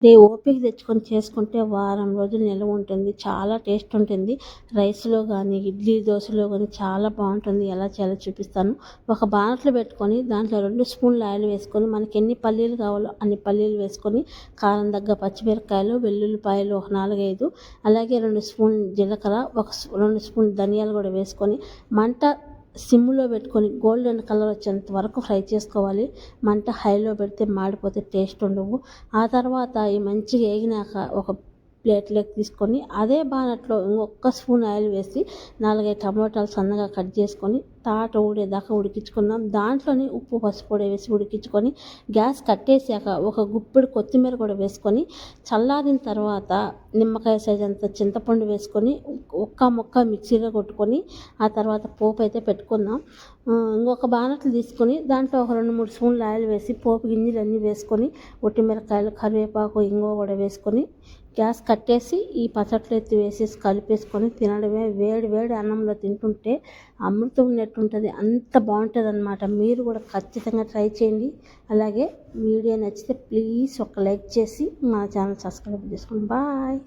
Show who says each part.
Speaker 1: ఓపిక తెచ్చుకొని చేసుకుంటే వారం రోజులు నిలవ ఉంటుంది. చాలా టేస్ట్ ఉంటుంది. రైస్‌లో గానీ, ఇడ్లీ, దోసలో గానీ చాలా బావుంటుంది. ఎలా చేయాలో చూపిస్తాను. ఒక బాణట్లో పెట్టుకొని దాంట్లో 2 స్పూన్ల ఆయిల్ వేసుకొని మనకెన్ని పల్లీలు కావాలో అన్ని పల్లీలు వేసుకొని, కారం తగ్గ పచ్చిమిరపకాయలు, వెల్లుల్లిపాయలు ఒక 4, 5 అలాగే 2 స్పూన్లు జీలకర్ర, 2 స్పూన్లు ధనియాలు కూడా వేసుకొని మంట సిమ్‌లో పెట్టుకొని గోల్డెన్ కలర్ వచ్చేంత వరకు ఫ్రై చేసుకోవాలి. మంట హైలో పెడితే మాడిపోతే టేస్ట్ ఉండవు. ఆ తర్వాత ఈ మంచిగా ఏగినాక ఒక ప్లేట్‌లోకి తీసుకొని అదే బాణట్లో ఇంకొక స్పూన్ ఆయిల్ వేసి 4, 5 టమోటాలు సన్నగా కట్ చేసుకొని ఊడేదాకా ఉడికించుకుందాం. దాంట్లోనే ఉప్పు, పసుపు కూడా వేసి ఉడికించుకొని గ్యాస్ కట్టేసాక ఒక గుప్పెడు కొత్తిమీర కూడా వేసుకొని చల్లారిన తర్వాత నిమ్మకాయ సైజ్ అంత చింతపండు వేసుకొని ఒక్క ముక్క మిక్సీలో కొట్టుకొని ఆ తర్వాత పోపు అయితే పెట్టుకుందాం. ఇంకొక బాణట్లు తీసుకొని దాంట్లో ఒక 2, 3 స్పూన్ల ఆయిల్ వేసి పోపు గింజలన్నీ వేసుకొని ఒట్టిమిరపకాయలు, కరివేపాకు, ఇంగువ కూడా వేసుకొని గ్యాస్ కట్టేసి ఈ పచ్చట్లు ఎత్తి వేసేసి కలిపేసుకొని తినడమే. వేడి వేడి అన్నంలో తింటుంటే అమృతం ఉన్నట్టుంటుంది. అంత బాగుంటుందన్నమాట. మీరు కూడా ఖచ్చితంగా ట్రై చేయండి. అలాగే వీడియో నచ్చితే ప్లీజ్ ఒక లైక్ చేసి మా ఛానల్ సబ్స్క్రైబ్ చేసుకోండి. బాయ్.